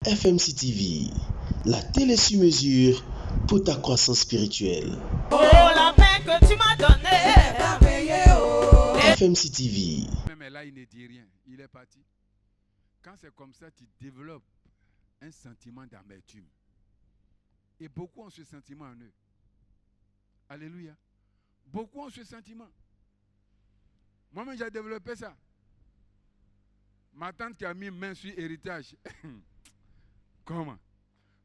FMC TV, la télé sur mesure pour ta croissance spirituelle. Oh, la paix que tu m'as donnée. FMC TV. Même là, il ne dit rien. Il est parti. Quand c'est comme ça, tu développes un sentiment d'amertume. Et beaucoup ont ce sentiment en eux. Alléluia. Beaucoup ont ce sentiment. Moi-même, j'ai développé ça. Ma tante qui a mis main sur héritage. Comment?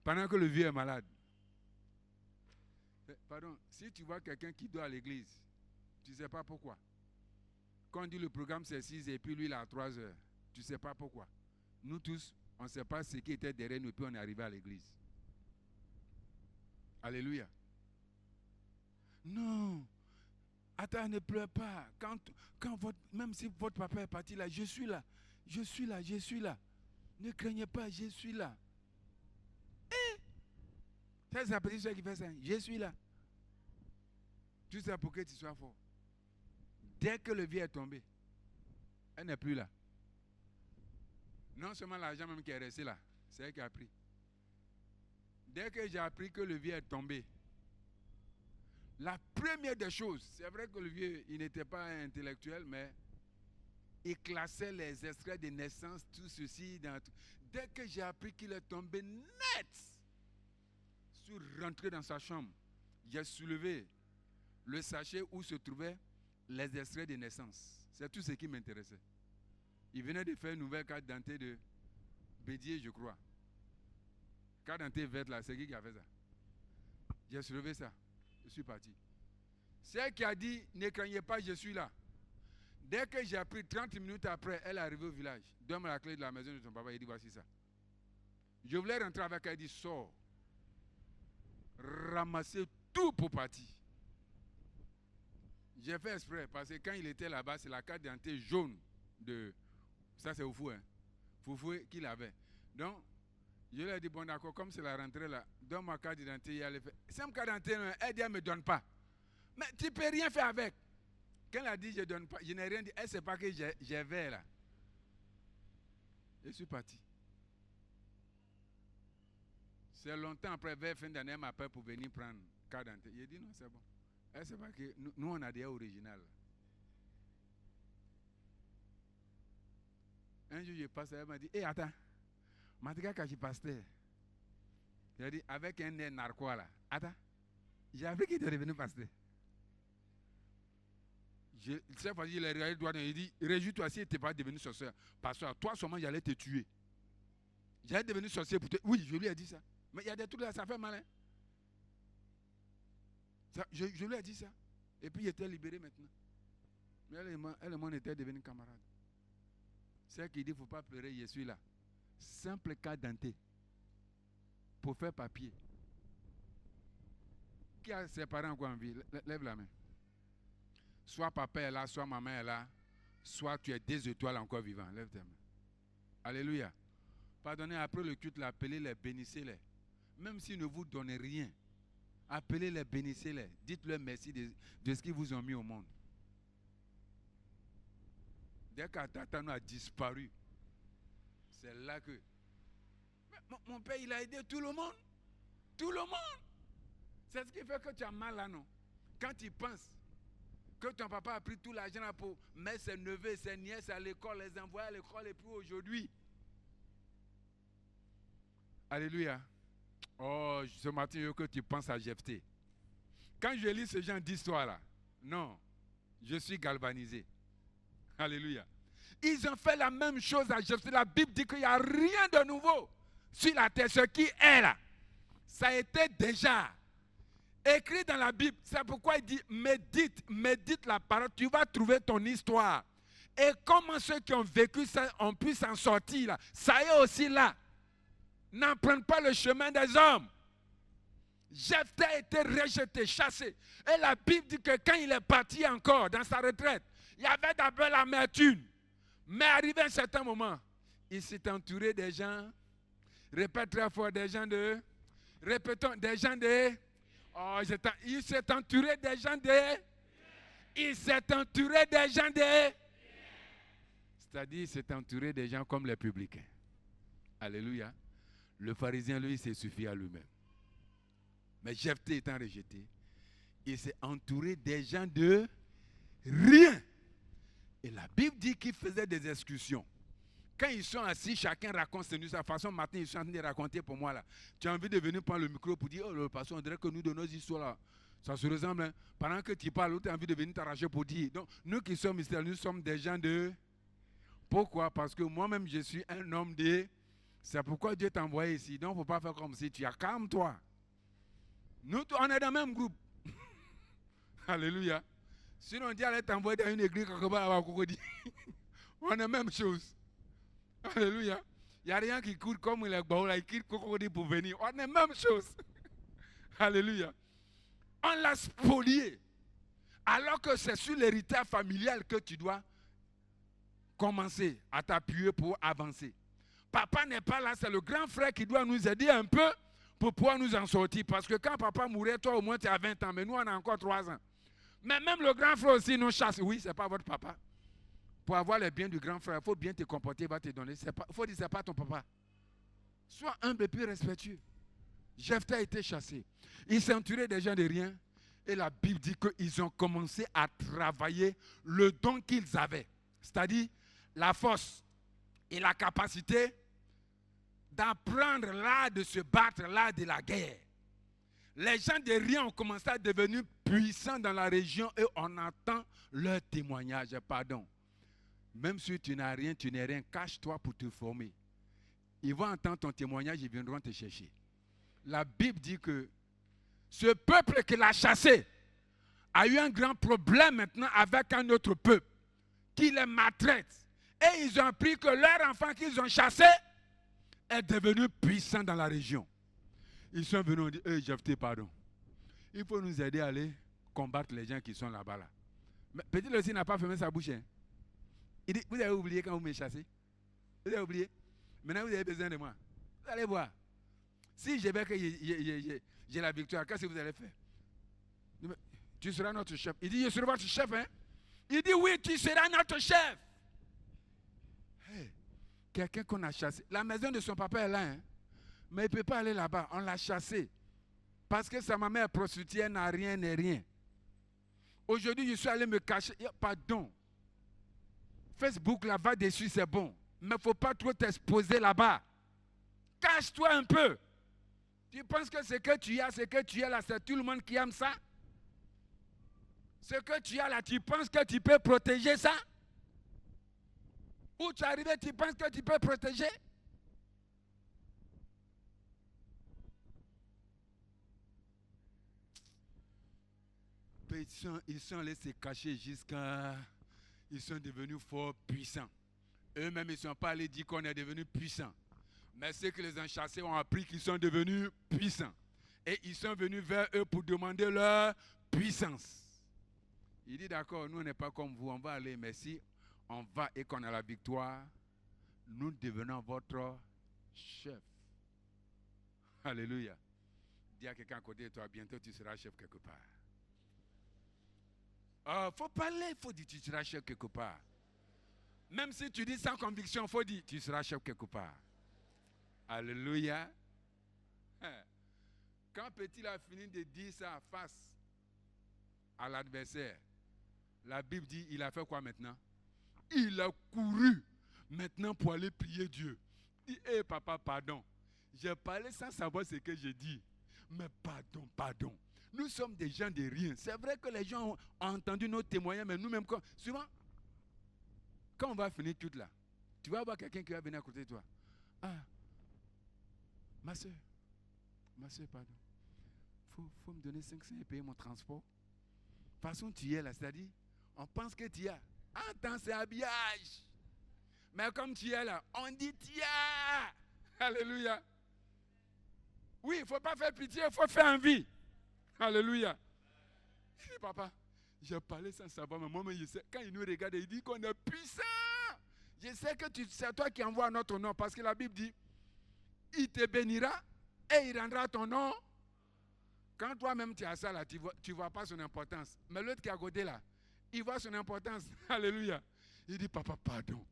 Pendant que le vieux est malade. Pardon, si tu vois quelqu'un qui doit à l'église, tu ne sais pas pourquoi. Quand on dit le programme c'est 6 et puis lui il a 3 heures, tu ne sais pas pourquoi. Nous tous, on ne sait pas ce qui était derrière nous et puis on est arrivé à l'église. Alléluia. Non. Attends, ne pleure pas. Même si votre papa est parti là, je suis là. Je suis là, je suis là. Ne craignez pas, je suis là. C'est sa petite soeur qui fait ça. Je suis là. Tout ça pour que tu sois fort. Dès que le vieux est tombé, elle n'est plus là. Non seulement l'argent même qui est resté là, c'est elle qui a pris. Dès que j'ai appris que le vieux est tombé, la première des choses, c'est vrai que le vieux, il n'était pas intellectuel, mais il classait les extraits de naissance, tout ceci. Dès que j'ai appris qu'il est tombé net, je suis rentré dans sa chambre, j'ai soulevé le sachet où se trouvaient les extraits de naissance. C'est tout ce qui m'intéressait. Il venait de faire une nouvelle carte d'identité de Bédier, je crois. Carte d'identité verte là, c'est qui a fait ça? J'ai soulevé ça. Je suis parti. C'est elle qui a dit, ne craignez pas, je suis là. Dès que j'ai appris 30 minutes après, elle est arrivée au village. Donne-moi la clé de la maison de ton papa. Il dit, voici ça. Je voulais rentrer avec elle. Elle dit, sors. Ramasser tout pour partir. J'ai fait exprès parce que quand il était là-bas, c'est la carte d'identité jaune de... Ça, c'est Oufou, hein. Foufou qu'il avait. Donc, je lui ai dit, bon d'accord, comme c'est la rentrée là, donne-moi carte d'identité. C'est une carte d'identité, elle dit, elle ne me donne pas. Mais tu ne peux rien faire avec. Quand elle a dit, je ne donne pas, je n'ai rien dit. Elle ne sait pas que j'ai vert là. Je suis parti. C'est longtemps après, vers fin d'année, elle m'appelle pour venir prendre carte d'identité. J'ai dit, non, c'est bon. Elle ne sait pas que nous, on a des originales. Un jour, je passe, elle m'a dit, hé, attends, Matika Kachi pasteur. J'ai dit, avec un nez narquois là. Attends, j'ai appris qu'il était devenu pasteur. Cette fois-ci, il a regardé le doigt, il dit, réjouis-toi si tu n'es pas devenu sorcier. Pasteur, toi seulement, j'allais te tuer. J'allais devenir sorcier pour te... Oui, je lui ai dit ça. Mais il y a des trucs là, ça fait mal. Hein? Je lui ai dit ça. Et puis, il était libéré maintenant. Mais elle et moi, on était devenus camarades. C'est elle qui dit, il ne faut pas pleurer, je suis là. Simple cas d'identité. Pour faire papier. Qui a ses parents encore en vie? Lève la main. Soit papa est là, soit maman est là, soit tu es 2 étoiles encore vivant. Lève tes mains. Alléluia. Pardonnez, après le culte, appelez-les, bénissez-les. Même s'ils ne vous donnent rien, appelez-les, bénissez-les. Dites-leur merci de ce qu'ils vous ont mis au monde. Dès qu'Atatano a disparu, c'est là que... Mais mon père, il a aidé tout le monde. Tout le monde. C'est ce qui fait que tu as mal là, non? Quand tu penses que ton papa a pris tout l'argent pour mettre ses neveux et ses nièces à l'école, les envoyer à l'école et puis aujourd'hui. Alléluia. Oh, ce matin, il faut que tu penses à Jephthé. Quand je lis ce genre d'histoire là, non, je suis galvanisé. Alléluia. Ils ont fait la même chose à Jephthé. La Bible dit qu'il n'y a rien de nouveau sur la terre. Ce qui est là, ça a été déjà écrit dans la Bible. C'est pourquoi il dit, médite la parole. Tu vas trouver ton histoire. Et comment ceux qui ont vécu ça ont pu s'en sortir là. Ça est aussi là. N'emprunte pas le chemin des hommes. Jephthé a été rejeté, chassé. Et la Bible dit que quand il est parti encore dans sa retraite, il y avait d'abord l'amertume. Mais arrivé à un certain moment, il s'est entouré des gens, répète très fort, des gens de... Répétons, des gens de... Oh, il s'est entouré des gens de... Il s'est entouré des gens de... C'est-à-dire, il s'est entouré des gens comme les publicains. Alléluia. Le pharisien, lui, il s'est suffi à lui-même. Mais Jephthé étant rejeté, il s'est entouré des gens de rien. Et la Bible dit qu'il faisait des excursions. Quand ils sont assis, chacun raconte ses nuits. De toute façon, maintenant, ils sont en train de raconter pour moi là. Tu as envie de venir prendre le micro pour dire, oh le pasteur, on dirait que nous de nos histoires là, ça se ressemble. Hein. Pendant que tu parles, tu as envie de venir t'arracher pour dire. Donc, nous qui sommes ici, nous sommes des gens de... Pourquoi? Parce que moi-même, je suis un homme de... C'est pourquoi Dieu t'a envoyé ici. Donc, il ne faut pas faire comme si tu as calme-toi. Nous, on est dans le même groupe. Alléluia. Sinon, on dit, allez t'envoyer dans une église quelque part à Cocody. On est la même chose. Alléluia. Il n'y a rien qui court comme il est il quitte Cocody pour venir. On est la même chose. Alléluia. On l'a spolié. Alors que c'est sur l'héritage familial que tu dois commencer à t'appuyer pour avancer. Papa n'est pas là, c'est le grand frère qui doit nous aider un peu pour pouvoir nous en sortir. Parce que quand papa mourait, toi au moins tu as 20 ans, mais nous on a encore 3 ans. Mais même le grand frère aussi nous chasse. Oui, ce n'est pas votre papa. Pour avoir les biens du grand frère, il faut bien te comporter, il va te donner. Il faut dire que ce n'est pas ton papa. Sois humble et plus respectueux. Jephthé a été chassé. Il s'est entouré des gens de rien. Et la Bible dit qu'ils ont commencé à travailler le don qu'ils avaient. C'est-à-dire la force et la capacité d'apprendre l'art de se battre, l'art de la guerre. Les gens de rien ont commencé à devenir puissants dans la région et on entend leur témoignage. Pardon. Même si tu n'as rien, tu n'es rien, cache-toi pour te former. Ils vont entendre ton témoignage, ils viendront te chercher. La Bible dit que ce peuple qui l'a chassé a eu un grand problème maintenant avec un autre peuple qui les maltraite. Et ils ont appris que leur enfant qu'ils ont chassé est devenu puissant dans la région. Ils sont venus et dit, Jephthé, pardon. Il faut nous aider à aller combattre les gens qui sont là-bas. Là. Mais petit Lucie n'a pas fermé sa bouche. Hein. Il dit, vous avez oublié quand vous m'avez chassé? Vous avez oublié? Maintenant vous avez besoin de moi. Vous allez voir. Si je vais que j'ai la victoire, qu'est-ce que vous allez faire? Tu seras notre chef. Il dit, je serai votre chef. Hein? Il dit, oui, tu seras notre chef. Hey, quelqu'un qu'on a chassé. La maison de son papa est là. Hein? Mais il ne peut pas aller là-bas. On l'a chassé. Parce que sa maman est prostituée, elle n'a rien et rien. Aujourd'hui, je suis allé me cacher. Pardon. Facebook, là, va dessus, c'est bon. Mais il ne faut pas trop t'exposer là-bas. Cache-toi un peu. Tu penses que ce que tu as là, c'est tout le monde qui aime ça? Ce que tu as là, tu penses que tu peux protéger ça? Où tu es arrivé, tu penses que tu peux protéger? Ils sont allés se cacher jusqu'à... Ils sont devenus fort puissants. Eux-mêmes, ils ne sont pas allés dire qu'on est devenus puissants. Mais ceux qui les ont chassés ont appris qu'ils sont devenus puissants. Et ils sont venus vers eux pour demander leur puissance. Il dit, d'accord, nous, on n'est pas comme vous, on va aller, mais si on va et qu'on a la victoire, nous devenons votre chef. Alléluia. Dis à quelqu'un à côté de toi, bientôt tu seras chef quelque part. Il faut parler, il faut dire tu seras chef quelque part. Même si tu dis sans conviction, il faut dire tu seras chef quelque part. Alléluia. Quand Petit a fini de dire ça face à l'adversaire, la Bible dit, il a fait quoi maintenant? Il a couru maintenant pour aller prier Dieu. Il dit, hé papa, pardon. J'ai parlé sans savoir ce que j'ai dit. Mais pardon, pardon. Nous sommes des gens de rien. C'est vrai que les gens ont entendu nos témoignages, mais nous-mêmes, souvent, quand on va finir tout là, tu vas avoir quelqu'un qui va venir à côté de toi. Ah, ma soeur, pardon. Faut me donner 500 et payer mon transport. De toute façon, tu es là, c'est-à-dire, on pense que tu as. Attends, c'est habillage. Mais comme tu es là, on dit tu as. Alléluia. Oui, il ne faut pas faire pitié, il faut faire envie. Alléluia. Il dit, papa, j'ai parlé sans savoir, mais moi, quand il nous regarde, il dit qu'on est puissant. Je sais que c'est toi qui envoies notre nom, parce que la Bible dit, il te bénira et il rendra ton nom. Quand toi-même tu as ça là, tu ne vois pas son importance. Mais l'autre qui est à côté là, il voit son importance. Alléluia. Il dit, papa, pardon.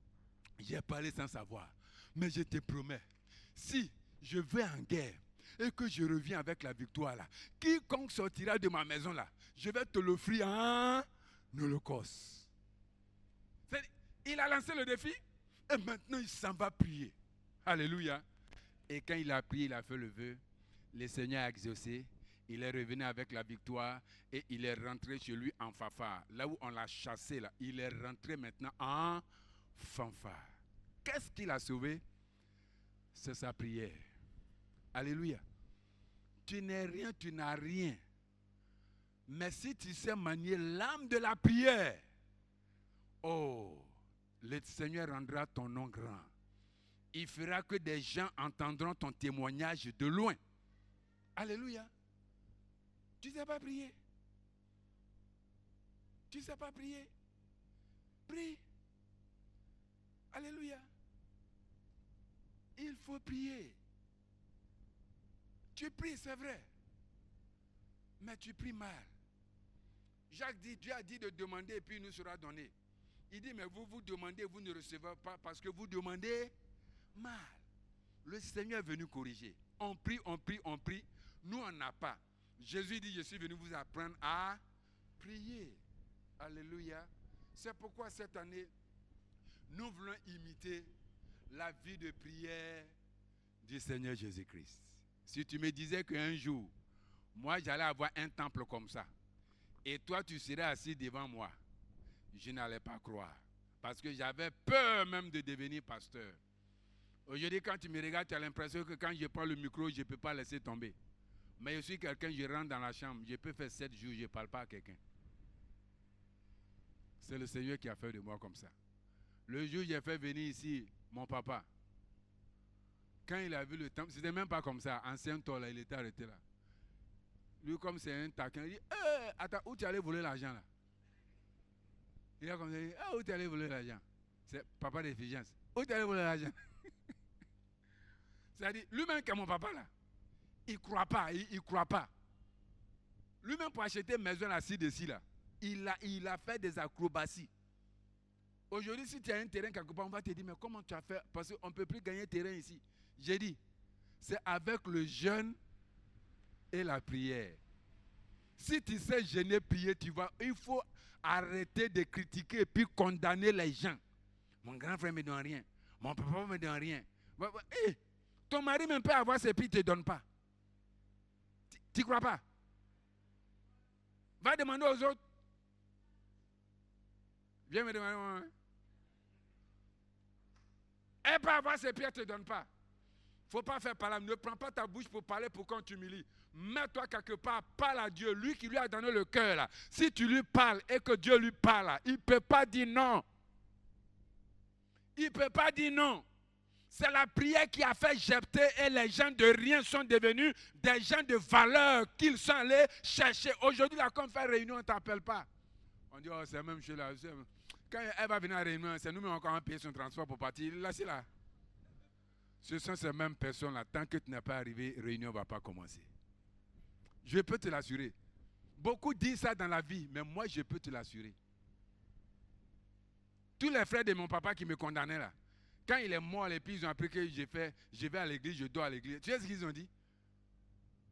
J'ai parlé sans savoir. Mais je te promets, si je vais en guerre et que je reviens avec la victoire là, quiconque sortira de ma maison là, je vais te l'offrir en holocauste. Il a lancé le défi et maintenant il s'en va prier. Alléluia. Et quand il a prié, il a fait le vœu. Le Seigneur a exaucé. Il est revenu avec la victoire et il est rentré chez lui en fanfare. Là où on l'a chassé, là, il est rentré maintenant en fanfare. Qu'est-ce qu'il a sauvé? C'est sa prière. Alléluia. Tu n'es rien, tu n'as rien. Mais si tu sais manier l'âme de la prière, oh, le Seigneur rendra ton nom grand. Il fera que des gens entendront ton témoignage de loin. Alléluia. Tu ne sais pas prier. Tu ne sais pas prier. Prie. Alléluia. Il faut prier. Tu pries, c'est vrai. Mais tu pries mal. Jacques dit, Dieu a dit de demander et puis il nous sera donné. Il dit, mais vous demandez, vous ne recevez pas parce que vous demandez mal. Le Seigneur est venu corriger. On prie, on prie, on prie. Nous, on n'a pas. Jésus dit, je suis venu vous apprendre à prier. Alléluia. C'est pourquoi cette année, nous voulons imiter la vie de prière du Seigneur Jésus-Christ. Si tu me disais qu'un jour, moi, j'allais avoir un temple comme ça, et toi, tu serais assis devant moi, je n'allais pas croire. Parce que j'avais peur même de devenir pasteur. Aujourd'hui, quand tu me regardes, tu as l'impression que quand je prends le micro, je ne peux pas laisser tomber. Mais je suis quelqu'un, je rentre dans la chambre, je peux faire 7 jours, je ne parle pas à quelqu'un. C'est le Seigneur qui a fait de moi comme ça. Le jour où j'ai fait venir ici mon papa, quand il a vu le temple, c'était même pas comme ça. Ancien temps, là, il était arrêté là. Lui, comme c'est un taquin, il dit, attends, où tu allais voler l'argent là? Il a comme ça, il dit, où tu allais voler l'argent? C'est papa d'efficience. Où tu allais voler l'argent? C'est-à-dire, lui-même qui est mon papa là, il ne croit pas, il ne croit pas. Lui-même pour acheter une maison là, ci-dessus là, il a fait des acrobaties. Aujourd'hui, si tu as un terrain quelque part, on va te dire, mais comment tu as fait? Parce qu'on ne peut plus gagner terrain ici. J'ai dit, c'est avec le jeûne et la prière. Si tu sais jeûner, prier, tu vas, il faut arrêter de critiquer et puis condamner les gens. Mon grand frère ne me donne rien. Mon papa ne me donne rien. Hey, ton mari même peut avoir ses prix, il ne te donne pas. Tu ne crois pas? Va demander aux autres. Viens me demander. Elle peut avoir ses prix, elle ne te donne pas. Il ne faut pas faire parler. Ne prends pas ta bouche pour parler pour qu'on t'humilie. Mets-toi quelque part, parle à Dieu. Lui qui lui a donné le cœur là. Si tu lui parles et que Dieu lui parle là, il ne peut pas dire non. Il ne peut pas dire non. C'est la prière qui a fait Jephthé et les gens de rien sont devenus des gens de valeur qu'ils sont allés chercher. Aujourd'hui, là, quand on fait réunion, on ne t'appelle pas. On dit, oh, c'est même chez là. Quand elle va venir à la réunion, c'est nous-mêmes encore à payer son transport pour partir. Là, c'est là. Ce sont ces mêmes personnes-là. Tant que tu n'es pas arrivé, la réunion ne va pas commencer. Je peux te l'assurer. Beaucoup disent ça dans la vie, mais moi, je peux te l'assurer. Tous les frères de mon papa qui me condamnaient là, quand il est mort, et puis ils ont appris que je vais à l'église, je dors à l'église. Tu sais ce qu'ils ont dit?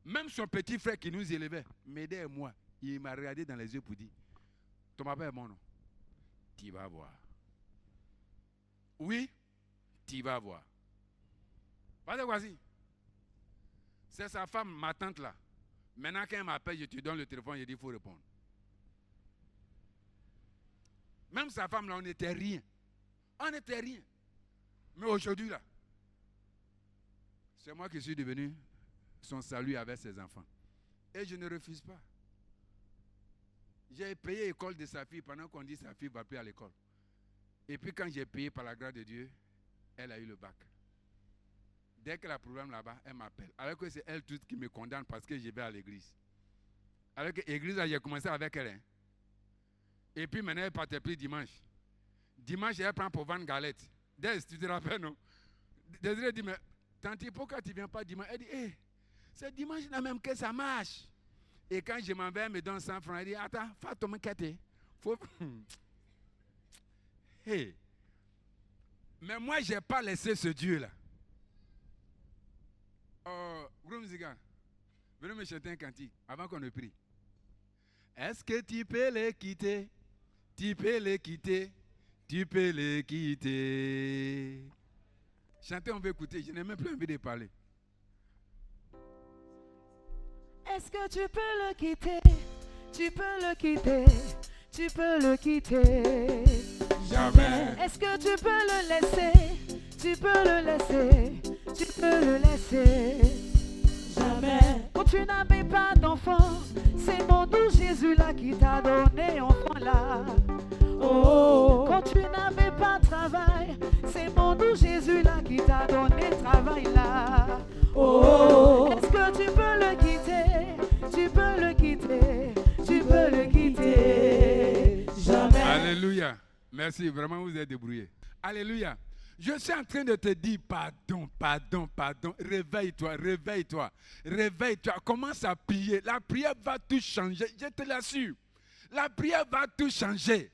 Même son petit frère qui nous élevait, m'aidait et moi, il m'a regardé dans les yeux pour dire, ton papa est mon nom. Tu vas voir. Oui, tu vas voir. Pas de voici. C'est sa femme, ma tante là. Maintenant quand elle m'appelle, je te donne le téléphone, je dis il faut répondre. Même sa femme là, on n'était rien. On n'était rien. Mais aujourd'hui là, c'est moi qui suis devenu son salut avec ses enfants. Et je ne refuse pas. J'ai payé l'école de sa fille pendant qu'on dit sa fille ne va plus à l'école. Et puis quand j'ai payé par la grâce de Dieu, elle a eu le bac. Dès qu'elle a un problème là-bas, elle m'appelle. Alors que c'est elle toute qui me condamne parce que je vais à l'église. Alors que l'église, j'ai commencé avec elle. Hein. Et puis maintenant, elle ne partait plus dimanche. Dimanche, elle prend pour vendre galettes. Des, tu te rappelles, non? Désiré dit, mais tante, pourquoi tu ne viens pas dimanche? Elle dit, c'est dimanche là même que ça marche. Et quand je m'en vais, elle me donne 100 francs. Elle dit, attends, fais ton maquette. Faut... hey. Mais moi, je n'ai pas laissé ce Dieu-là. Gros musical, venez me chanter un cantique avant qu'on ne prie. Est-ce que tu peux les quitter? Tu peux les quitter? Tu peux les quitter. Chantez, on veut écouter. Je n'ai même plus envie de parler. Est-ce que tu peux le quitter? Tu peux le quitter. Tu peux le quitter. Jamais. Est-ce que tu peux le laisser? Tu peux le laisser. Tu peux le laisser. Jamais. Quand tu n'avais pas d'enfant, c'est mon doux Jésus là qui t'a donné enfant là. Oh, quand tu n'avais pas de travail, c'est mon doux Jésus là qui t'a donné travail là. Oh, est-ce que tu peux le quitter? Tu peux le quitter. Tu peux le quitter. Jamais. Alléluia. Merci, vraiment vous êtes débrouillés. Alléluia. Je suis en train de te dire pardon, pardon, pardon. Réveille-toi, réveille-toi, réveille-toi. Commence à prier. La prière va tout changer. Je te l'assure. La prière va tout changer.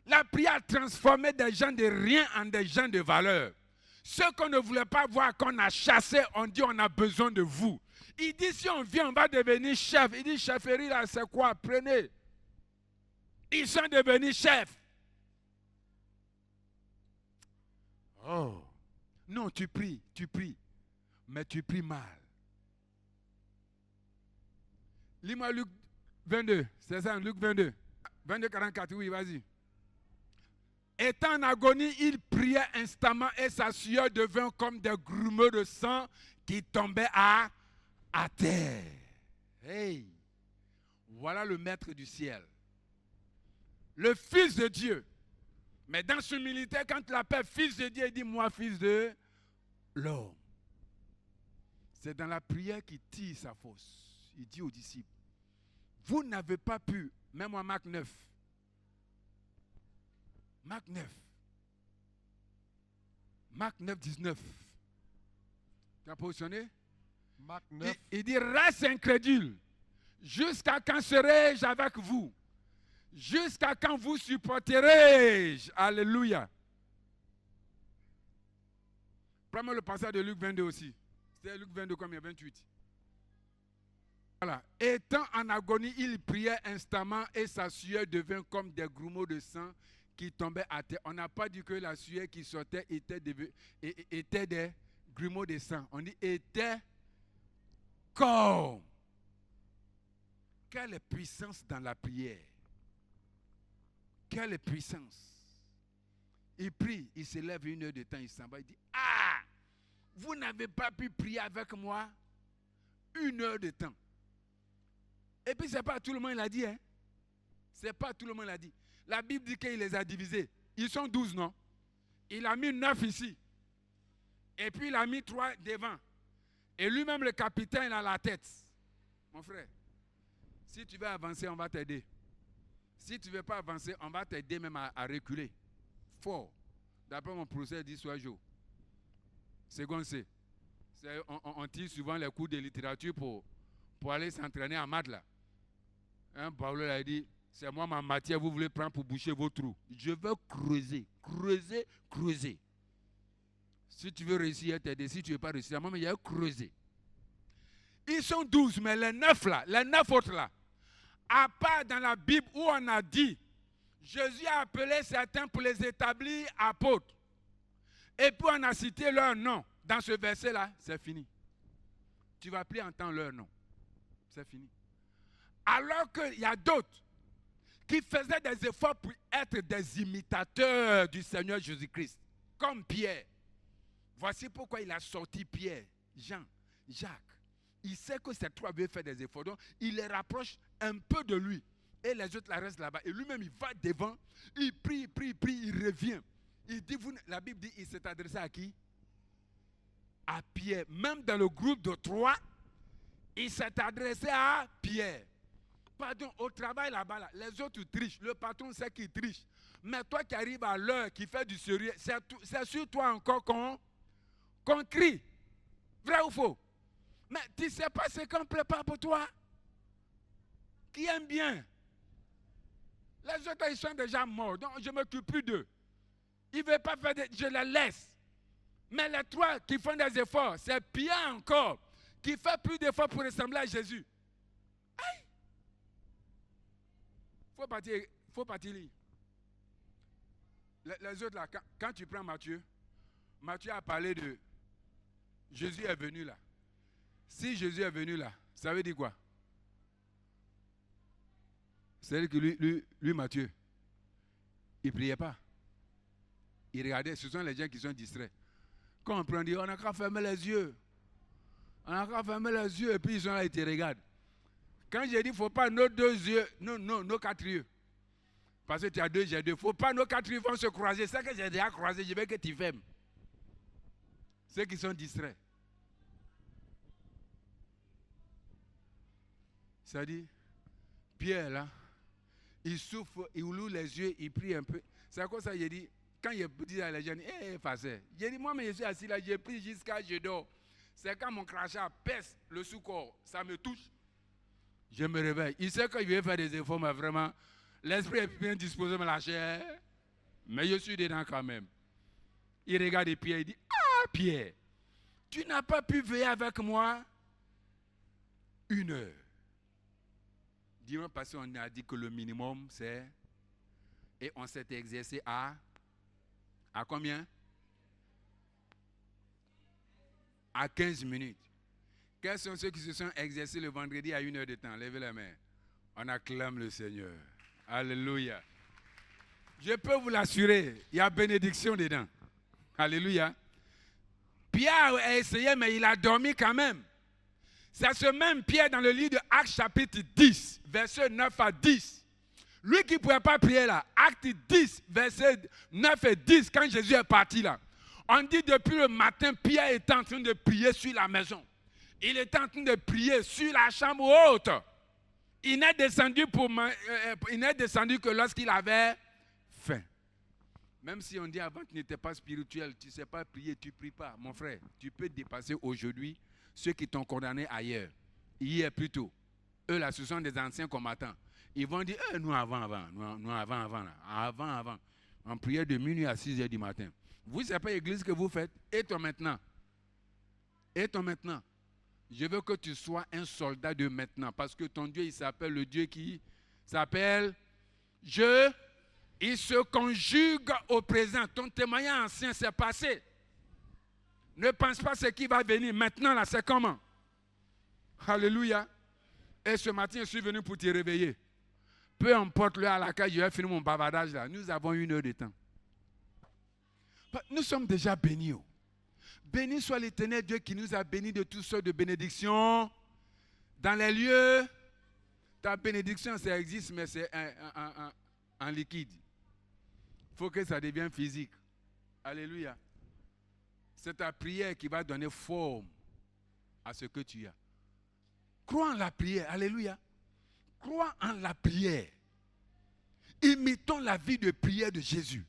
La prière a transformé des gens de rien en des gens de valeur. Ceux qu'on ne voulait pas voir, qu'on a chassés, on dit on a besoin de vous. Il dit si on vient, on va devenir chef. Il dit chefferie là, c'est quoi? Prenez. Ils sont devenus chefs. Oh. Non, tu pries, mais tu pries mal. Lis-moi Luc 22, c'est ça, Luc 22. 22, 44, oui, vas-y. Étant en agonie, il priait instamment et sa sueur devint comme des grumeaux de sang qui tombaient à terre. Hey, voilà le maître du ciel. Le Fils de Dieu. Mais dans ce militaire, quand il l'appelle Fils de Dieu, il dit moi, Fils de l'homme. C'est dans la prière qu'il tire sa force. Il dit aux disciples, vous n'avez pas pu, même moi Marc 9. Marc 9. Marc 9, 19. Tu as positionné? Marc 9. Il dit, race incrédule, jusqu'à quand serai-je avec vous? Jusqu'à quand vous supporterai-je? Alléluia. Prends-moi le passage de Luc 22 aussi. C'est Luc 22 combien? 28. Voilà. Étant en agonie, il priait instamment et sa sueur devint comme des grumeaux de sang qui tombaient à terre. On n'a pas dit que la sueur qui sortait était des grumeaux de sang. On dit était comme. Quelle puissance dans la prière. Quelle puissance. Il prie, il se lève 1 heure de temps, il s'en va, il dit, ah, vous n'avez pas pu prier avec moi 1 heure de temps. Et puis, ce n'est pas tout le monde qui l'a dit. Hein? Ce n'est pas tout le monde qui l'a dit. La Bible dit qu'il les a divisés. Ils sont 12, non? Il a mis 9 ici. Et puis, il a mis 3 devant. Et lui-même, le capitaine, il a la tête. Mon frère, si tu veux avancer, on va t'aider. Si tu ne veux pas avancer, on va t'aider même à reculer. Fort. D'après mon procès d'histoire jour. Second C. On tire souvent les cours de littérature pour aller s'entraîner en maths là. Un Paolo a dit, c'est moi ma matière, vous voulez prendre pour boucher vos trous. Je veux creuser, creuser, creuser. Si tu veux réussir, t'aider. Si tu ne veux pas réussir, moi, il y a creuser. Ils sont 12, mais les 9 là, les 9 autres là, à part dans la Bible où on a dit, Jésus a appelé certains pour les établir apôtres. Et puis on a cité leur nom. Dans ce verset-là, c'est fini. Tu ne vas plus entendre leur nom. C'est fini. Alors qu'il y a d'autres qui faisaient des efforts pour être des imitateurs du Seigneur Jésus-Christ. Comme Pierre. Voici pourquoi il a sorti Pierre, Jean, Jacques. Il sait que ces trois veulent faire des efforts. Donc, il les rapproche un peu de lui. Et les autres la restent là-bas. Et lui-même, il va devant. Il prie, il revient. Il dit, la Bible dit, il s'est adressé à qui? À Pierre. Même dans le groupe de 3, il s'est adressé à Pierre. Pardon, au travail là-bas, là, les autres trichent. Le patron sait qu'il triche. Mais toi qui arrives à l'heure, qui fait du sérieux, c'est sur toi encore qu'on crie. Vrai ou faux? Mais tu ne sais pas ce qu'on prépare pour toi. Qui aime bien. Les autres, ils sont déjà morts. Donc, je ne m'occupe plus d'eux. Ils ne veulent pas faire je les laisse. Mais les trois qui font des efforts, c'est Pierre encore. qui fait plus d'efforts pour ressembler à Jésus. Aïe! Faut partir lire. Les autres là, quand tu prends Matthieu a parlé de Jésus est venu là. Si Jésus est venu là, ça veut dire quoi? C'est-à-dire que lui, Matthieu, il ne priait pas. Il regardait, ce sont les gens qui sont distraits. Quand on prend, on dit, on n'a qu'à fermer les yeux. On n'a qu'à fermer les yeux, et puis ils sont là, ils te regardent. Quand j'ai dit, il ne faut pas nos 2 yeux, nos 4 yeux. Parce que tu as 2, j'ai 2. Il ne faut pas nos 4 yeux vont se croiser. C'est que j'ai déjà croisé, je veux que tu fermes. Ceux qui sont distraits. Ça dit, Pierre là, il souffre, il ouvre les yeux, il prie un peu. C'est quoi ça, j'ai dit, quand il dit à les gens, facile. J'ai dit, moi, mais je suis assis là, j'ai pris jusqu'à je dors. C'est quand mon crachat pèse le sous-corps, ça me touche. Je me réveille. Il sait qu'il veut faire des efforts, mais vraiment, l'esprit est bien disposé, mais la chair. Mais je suis dedans quand même. Il regarde Pierre, il dit, ah Pierre, tu n'as pas pu veiller avec moi 1 heure. Dis-moi parce qu'on a dit que le minimum c'est, et on s'est exercé à combien? À 15 minutes. Quels sont ceux qui se sont exercés le vendredi à 1 heure de temps? Levez la main. On acclame le Seigneur. Alléluia. Je peux vous l'assurer, il y a bénédiction dedans. Alléluia. Pierre a essayé, mais il a dormi quand même. C'est ce même Pierre dans le livre de Actes chapitre 10, versets 9 à 10. Lui qui ne pouvait pas prier là, Actes 10, versets 9 et 10, quand Jésus est parti là. On dit depuis le matin, Pierre était en train de prier sur la maison. Il était en train de prier sur la chambre haute. Il n'est descendu que lorsqu'il avait faim. Même si on dit avant que tu n'étais pas spirituel, tu ne sais pas prier, tu ne pries pas. Mon frère, tu peux dépasser aujourd'hui ceux qui t'ont condamné ailleurs. Hier plutôt. Eux là, ce sont des anciens combattants. Ils vont dire, nous avant. On priait de minuit à 6 heures du matin. Vous, ce n'est pas l'église que vous faites. Et toi maintenant. Je veux que tu sois un soldat de maintenant. Parce que ton Dieu, il s'appelle le Dieu qui s'appelle il se conjugue au présent. Ton témoignage ancien, c'est passé. Ne pense pas ce qui va venir. Maintenant, là, c'est comment? Alléluia. Et ce matin, je suis venu pour te réveiller. Peu importe l'heure à laquelle je vais finir mon bavardage là. Nous avons 1 heure de temps. Nous sommes déjà bénis. Béni soit l'Éternel Dieu qui nous a bénis de toutes sortes de bénédictions dans les lieux. Ta bénédiction, ça existe, mais c'est en liquide. Il faut que ça devienne physique. Alléluia. C'est ta prière qui va donner forme à ce que tu as. Crois en la prière. Alléluia. Crois en la prière. Imitons la vie de prière de Jésus.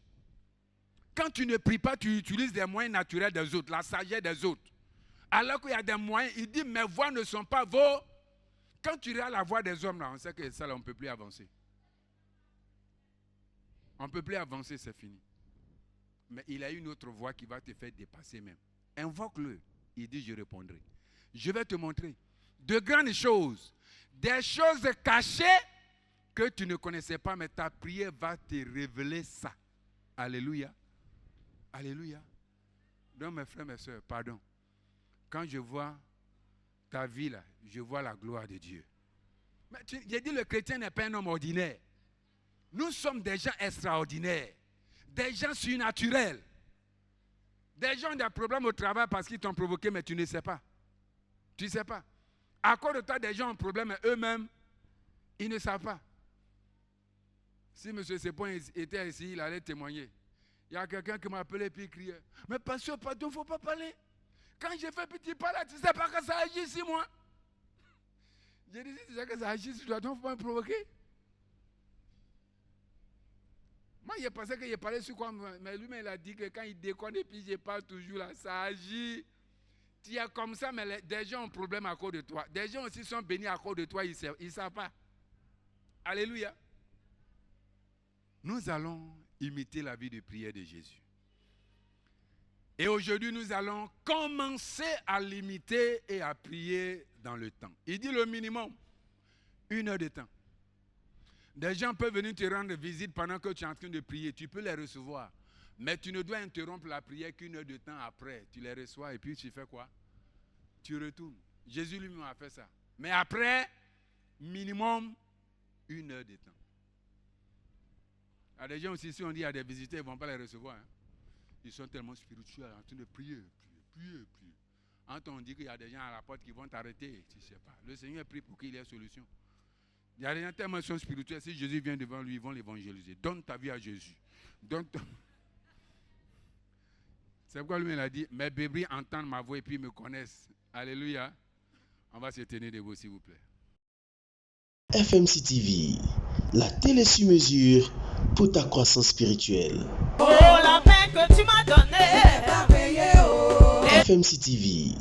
Quand tu ne pries pas, tu utilises des moyens naturels des autres, la sagesse des autres. Alors qu'il y a des moyens, il dit, mes voix ne sont pas vos. Quand tu regardes la voix des hommes, là, on sait que ça, là, on ne peut plus avancer. On ne peut plus avancer, c'est fini. Mais il a une autre voix qui va te faire dépasser même. Invoque-le. Il dit, je répondrai. Je vais te montrer de grandes choses, des choses cachées que tu ne connaissais pas, mais ta prière va te révéler ça. Alléluia. Alléluia. Donc mes frères, mes soeurs, pardon. Quand je vois ta vie là, je vois la gloire de Dieu. Mais j'ai dit le chrétien n'est pas un homme ordinaire. Nous sommes des gens extraordinaires. Des gens surnaturels. Des gens ont des problèmes au travail parce qu'ils t'ont provoqué, mais tu ne sais pas. Tu ne sais pas. À cause de toi, des gens ont un problème, mais eux-mêmes, ils ne savent pas. Si M. Sepon était ici, il allait témoigner. Il y a quelqu'un qui m'a appelé et puis il criait. Mais pasteur, pardon, il ne faut pas parler. Quand j'ai fait petit pas là, tu ne sais pas que ça agit sur moi. J'ai dit, si tu sais que ça agit sur toi, donc il ne faut pas me provoquer. Moi, il pensé qu'il parlait sur quoi, mais lui, il a dit que quand il déconne et puis je parle toujours là, ça agit. Tu es comme ça, mais des gens ont un problème à cause de toi. Des gens aussi sont bénis à cause de toi, ils ne savent pas. Alléluia. Nous allons imiter la vie de prière de Jésus. Et aujourd'hui, nous allons commencer à limiter et à prier dans le temps. Il dit le minimum, 1 heure de temps. Des gens peuvent venir te rendre visite pendant que tu es en train de prier. Tu peux les recevoir. Mais tu ne dois interrompre la prière qu'1 heure de temps après. Tu les reçois et puis tu fais quoi? Tu retournes. Jésus lui-même a fait ça. Mais après, minimum 1 heure de temps. Il y a des gens aussi, si on dit à des visiteurs, ils ne vont pas les recevoir. Hein. Ils sont tellement spirituels, en train de prier. Quand on dit qu'il y a des gens à la porte qui vont t'arrêter, tu ne sais pas. Le Seigneur prie pour qu'il y ait solution. Il y a des gens tellement spirituels, si Jésus vient devant lui, ils vont l'évangéliser. Donne ta vie à Jésus. C'est pourquoi lui, il a dit, mes bébés entendent ma voix et puis me connaissent. Alléluia. On va se tenir debout, s'il vous plaît. FMC TV, la télé sur mesure pour ta croissance spirituelle. Oh, la paix que tu m'as donnée, FMC TV.